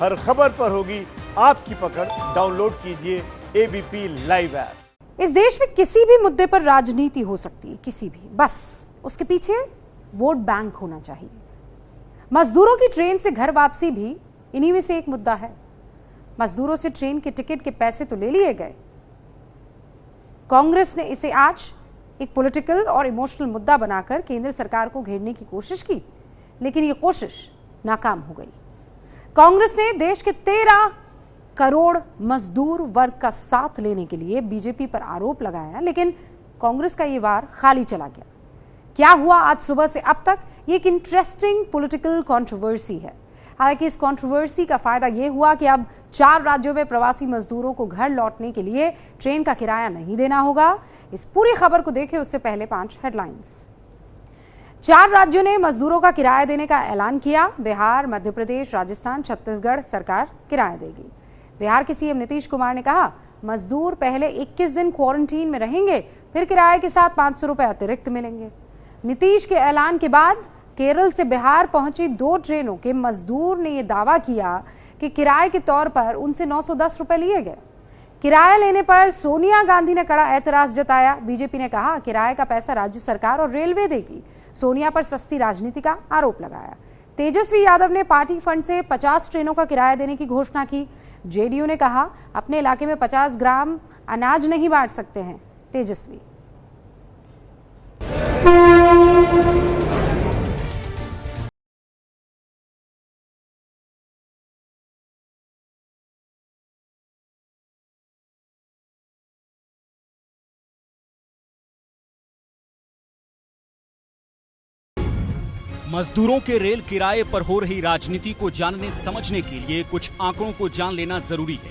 हर खबर पर होगी आपकी पकड़। डाउनलोड कीजिए एबीपी लाइव ऐप। इस देश में किसी भी मुद्दे पर राजनीति हो सकती है, किसी भी, बस उसके पीछे वोट बैंक होना चाहिए। मजदूरों की ट्रेन से घर वापसी भी इन्हीं में से एक मुद्दा है। मजदूरों से ट्रेन के टिकट के पैसे तो ले लिए गए। कांग्रेस ने इसे आज एक पॉलिटिकल और इमोशनल मुद्दा बनाकर केंद्र सरकार को घेरने की कोशिश की, लेकिन यह कोशिश नाकाम हो गई। कांग्रेस ने देश के 13 करोड़ मजदूर वर्ग का साथ लेने के लिए बीजेपी पर आरोप लगाया, लेकिन कांग्रेस का ये वार खाली चला गया। क्या हुआ आज सुबह से अब तक, ये एक इंटरेस्टिंग पॉलिटिकल कंट्रोवर्सी है। हालांकि इस कंट्रोवर्सी का फायदा यह हुआ कि अब 4 राज्यों में प्रवासी मजदूरों को घर लौटने के लिए ट्रेन का किराया नहीं देना होगा। इस पूरी खबर को देखें उससे पहले 5 हेडलाइंस। 4 राज्यों ने मजदूरों का किराया देने का ऐलान किया। बिहार, मध्य प्रदेश, राजस्थान, छत्तीसगढ़ सरकार किराया देगी। बिहार के सीएम नीतीश कुमार ने कहा, मजदूर पहले 21 दिन क्वारंटीन में रहेंगे, फिर किराए के साथ 500 रुपए अतिरिक्त मिलेंगे। नीतीश के ऐलान के बाद केरल से बिहार पहुंची 2 ट्रेनों के मजदूर ने यह दावा किया कि किराए के तौर पर उनसे 910 रुपए लिए गए। किराया लेने पर सोनिया गांधी ने कड़ा ऐतराज जताया। बीजेपी ने कहा, किराए का पैसा राज्य सरकार और रेलवे देगी। सोनिया पर सस्ती राजनीति का आरोप लगाया। तेजस्वी यादव ने पार्टी फंड से 50 ट्रेनों का किराया देने की घोषणा की। जेडीयू ने कहा, अपने इलाके में 50 ग्राम अनाज नहीं बांट सकते हैं तेजस्वी। मजदूरों के रेल किराए पर हो रही राजनीति को जानने समझने के लिए कुछ आंकड़ों को जान लेना जरूरी है।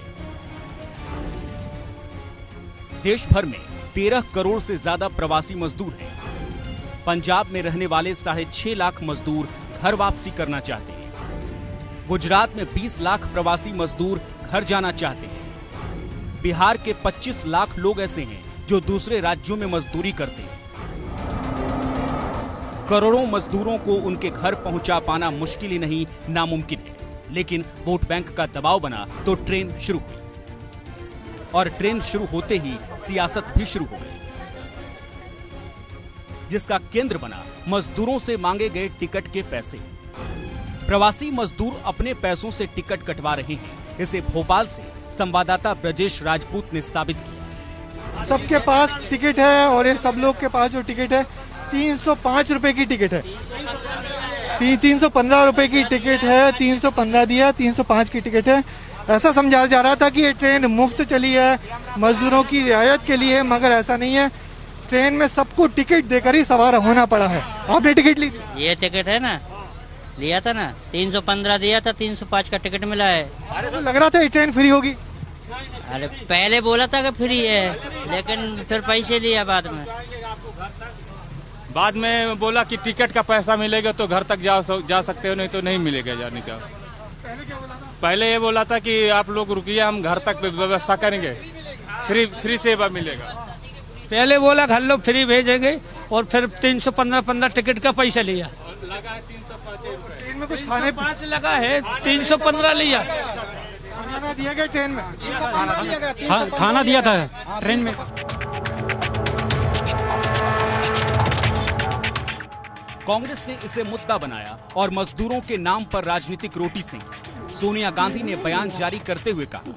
देश भर में 13 करोड़ से ज्यादा प्रवासी मजदूर हैं। पंजाब में रहने वाले 6.5 लाख मजदूर घर वापसी करना चाहते हैं। गुजरात में 20 लाख प्रवासी मजदूर घर जाना चाहते हैं। बिहार के 25 लाख लोग ऐसे हैं जो दूसरे राज्यों में मजदूरी करते हैं। करोड़ों मजदूरों को उनके घर पहुंचा पाना मुश्किल ही नहीं, नामुमकिन है। लेकिन वोट बैंक का दबाव बना तो ट्रेन शुरू हुई, और ट्रेन शुरू होते ही सियासत भी शुरू हो गई, जिसका केंद्र बना मजदूरों से मांगे गए टिकट के पैसे। प्रवासी मजदूर अपने पैसों से टिकट कटवा रहे हैं। इसे भोपाल से संवाददाता ब्रजेश राजपूत ने साबित किया। सबके पास टिकट है और ये सब लोग के पास जो टिकट है 305 रुपए की टिकट है। 315 रुपए की टिकट है, 315 दिया, 305 की टिकट है। ऐसा समझाया जा रहा था कि ये ट्रेन मुफ्त चली है, मजदूरों की रियायत के लिए, मगर ऐसा नहीं है। ट्रेन में सबको टिकट देकर ही सवार होना पड़ा है। आपने टिकट ली? ये टिकट है ना, लिया था ना, 315 दिया था, 305 का टिकट मिला है। अरे तो लग रहा था ये ट्रेन फ्री होगी। अरे पहले बोला था कि फ्री है, लेकिन फिर पैसे लिया बाद में बोला कि टिकट का पैसा मिलेगा तो घर तक जा सकते हो, नहीं तो नहीं मिलेगा जाने का। पहले ये बोला था कि आप लोग रुकिए, हम घर तक व्यवस्था करेंगे, फ्री सेवा मिलेगा। पहले बोला घर लोग फ्री भेजेंगे और फिर 315 टिकट का पैसा लिया। लगा है 305 ट्रेन में कुछ खाने 5 लगा है, 315 लिया। खाना दिया गया ट्रेन में? खाना दिया था ट्रेन में। कांग्रेस ने इसे मुद्दा बनाया और मजदूरों के नाम पर राजनीतिक रोटी सेंकी। सोनिया गांधी ने बयान जारी करते हुए कहा,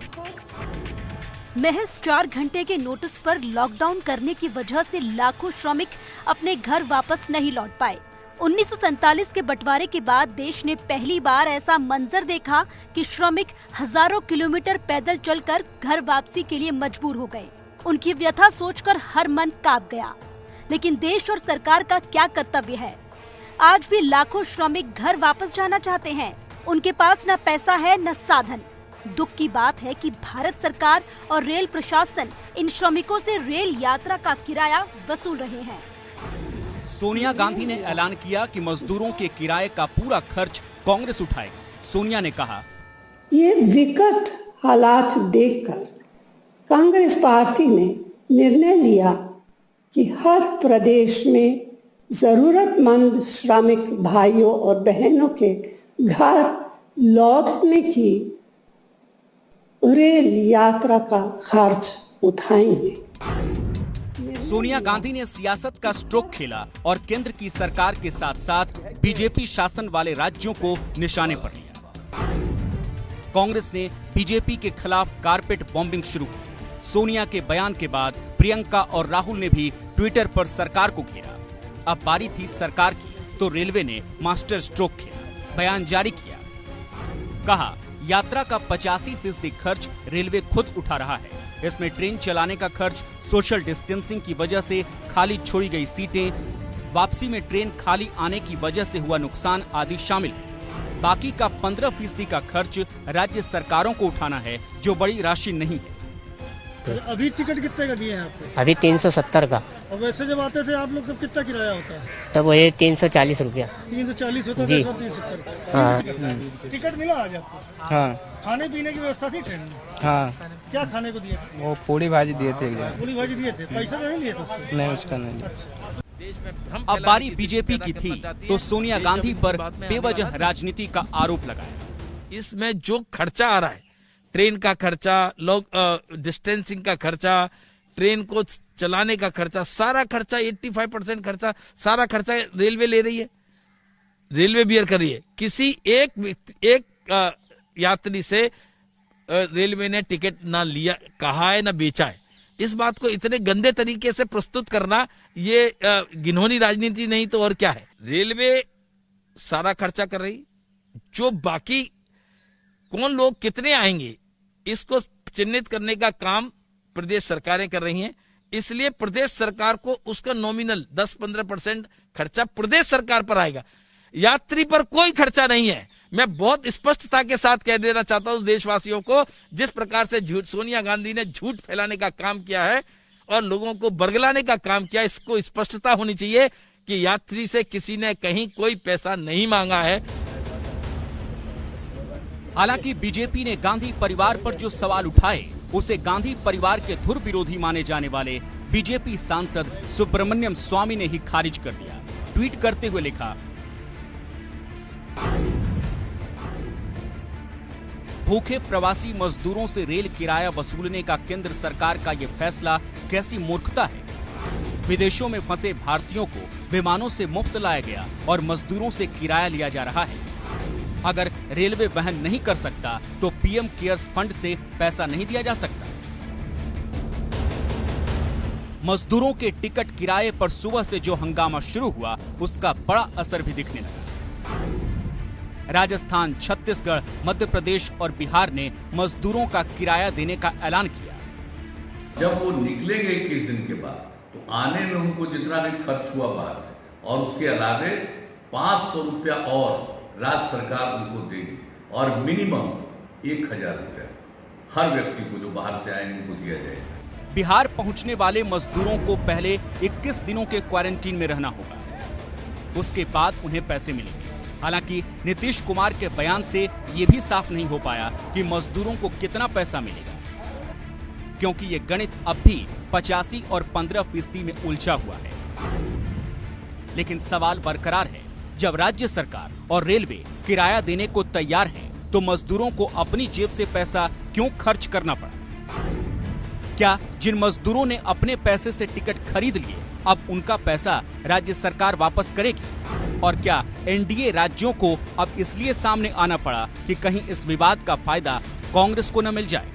महज 4 घंटे के नोटिस पर लॉकडाउन करने की वजह से लाखों श्रमिक अपने घर वापस नहीं लौट पाए। 1947 के बंटवारे के बाद देश ने पहली बार ऐसा मंजर देखा कि श्रमिक हजारों किलोमीटर पैदल चलकर घर वापसी के लिए मजबूर हो गए। उनकी व्यथा सोचकर हर मन कांप गया। लेकिन देश और सरकार का क्या कर्तव्य है? आज भी लाखों श्रमिक घर वापस जाना चाहते हैं। उनके पास न पैसा है न साधन। दुख की बात है कि भारत सरकार और रेल प्रशासन इन श्रमिकों से रेल यात्रा का किराया वसूल रहे हैं। सोनिया गांधी ने ऐलान किया कि मजदूरों के किराए का पूरा खर्च कांग्रेस उठाएगी। सोनिया ने कहा, ये विकट हालात देखकर कांग्रेस पार्टी ने निर्णय लिया कि हर प्रदेश में जरूरतमंद श्रमिक भाइयों और बहनों के घर लौटने की रेल यात्रा का खर्च उठाएंगे। सोनिया गांधी ने सियासत का स्ट्रोक खेला और केंद्र की सरकार के साथ साथ बीजेपी शासन वाले राज्यों को निशाने पर लिया। कांग्रेस ने बीजेपी के खिलाफ कारपेट बॉम्बिंग शुरू की। सोनिया के बयान के बाद प्रियंका और राहुल ने भी ट्विटर पर सरकार को घेरा। अब बारी थी सरकार की, तो रेलवे ने मास्टर स्ट्रोक खेला, बयान जारी किया। कहा, यात्रा का 85% खर्च रेलवे खुद उठा रहा है। इसमें ट्रेन चलाने का खर्च, सोशल डिस्टेंसिंग की वजह से खाली छोड़ी गई सीटें, वापसी में ट्रेन खाली आने की वजह से हुआ नुकसान आदि शामिल है। बाकी का 15% का खर्च राज्य सरकारों को उठाना है, जो बड़ी राशि नहीं है। अभी टिकट कितने का दिए हैं आपको? अभी 370 का। और वैसे जब आते थे आप लोग तब कितना किराया होता है? तब वही 340 रुपया। 340 होता जी। था 370। हाँ। टिकट मिला आज आपको? हाँ। खाने पीने की व्यवस्था थी ट्रेन में? हाँ। क्या खाने को दिए? वो पूड़ी भाजी दिए थे। पूड़ी भाजी दिए थे, पैसा नहीं लिए थे? नहीं, उसका नहीं। अब बारी बीजेपी की थी, तो सोनिया गांधी पर बेवजह राजनीति का आरोप लगाया। इसमें जो खर्चा आ रहा है, ट्रेन का खर्चा, लोग डिस्टेंसिंग का खर्चा, ट्रेन को चलाने का खर्चा, सारा खर्चा 85% खर्चा, सारा खर्चा रेलवे ले रही है, रेलवे बियर कर रही है। किसी एक यात्री से रेलवे ने टिकट ना लिया, कहा है, ना बेचा है। इस बात को इतने गंदे तरीके से प्रस्तुत करना, ये घिनौनी राजनीति नहीं तो और क्या है। रेलवे सारा खर्चा कर रही, जो बाकी कौन लोग कितने आएंगे इसको चिन्हित करने का काम प्रदेश सरकारें कर रही हैं। इसलिए प्रदेश सरकार को उसका नॉमिनल 10-15% खर्चा प्रदेश सरकार पर आएगा, यात्री पर कोई खर्चा नहीं है। मैं बहुत स्पष्टता के साथ कह देना चाहता हूं देशवासियों को, जिस प्रकार से सोनिया गांधी ने झूठ फैलाने का काम किया है और लोगों को बरगलाने का काम किया, इसको स्पष्टता होनी चाहिए कि यात्री से किसी ने कहीं कोई पैसा नहीं मांगा है। हालांकि बीजेपी ने गांधी परिवार पर जो सवाल उठाए, उसे गांधी परिवार के धुर विरोधी माने जाने वाले बीजेपी सांसद सुब्रमण्यम स्वामी ने ही खारिज कर दिया। ट्वीट करते हुए लिखा, भूखे प्रवासी मजदूरों से रेल किराया वसूलने का केंद्र सरकार का ये फैसला कैसी मूर्खता है। विदेशों में फंसे भारतीयों को विमानों से मुफ्त लाया गया और मजदूरों से किराया लिया जा रहा है। अगर रेलवे वहन नहीं कर सकता तो पीएम केयर्स फंड से पैसा नहीं दिया जा सकता। मजदूरों के टिकट किराए पर सुबह से जो हंगामा शुरू हुआ, उसका बड़ा असर भी दिखने लगा। राजस्थान, छत्तीसगढ़, मध्य प्रदेश और बिहार ने मजदूरों का किराया देने का ऐलान किया। जब वो निकलेंगे 21 दिन के बाद, तो आने में उनको जितना भी खर्च हुआ बाहर से, और उसके अलावे 500 रुपया और राज्य सरकार उनको देगी, और मिनिमम 1000 रुपया हर व्यक्ति को जो बाहर से आएंगे उनको दिया जाएगा। बिहार पहुंचने वाले मजदूरों को पहले 21 दिनों के क्वारंटीन में रहना होगा, उसके बाद उन्हें पैसे मिलेंगे। हालांकि नीतीश कुमार के बयान से ये भी साफ नहीं हो पाया कि मजदूरों को कितना पैसा मिलेगा, क्योंकि ये गणित अब भी 85 और 15% में उलझा हुआ है। लेकिन सवाल बरकरार है, जब राज्य सरकार और रेलवे किराया देने को तैयार है, तो मजदूरों को अपनी जेब से पैसा क्यों खर्च करना पड़ा? क्या जिन मजदूरों ने अपने पैसे से टिकट खरीद लिए, अब उनका पैसा राज्य सरकार वापस करेगी? और क्या एनडीए राज्यों को अब इसलिए सामने आना पड़ा कि कहीं इस विवाद का फायदा कांग्रेस को न मिल जाए?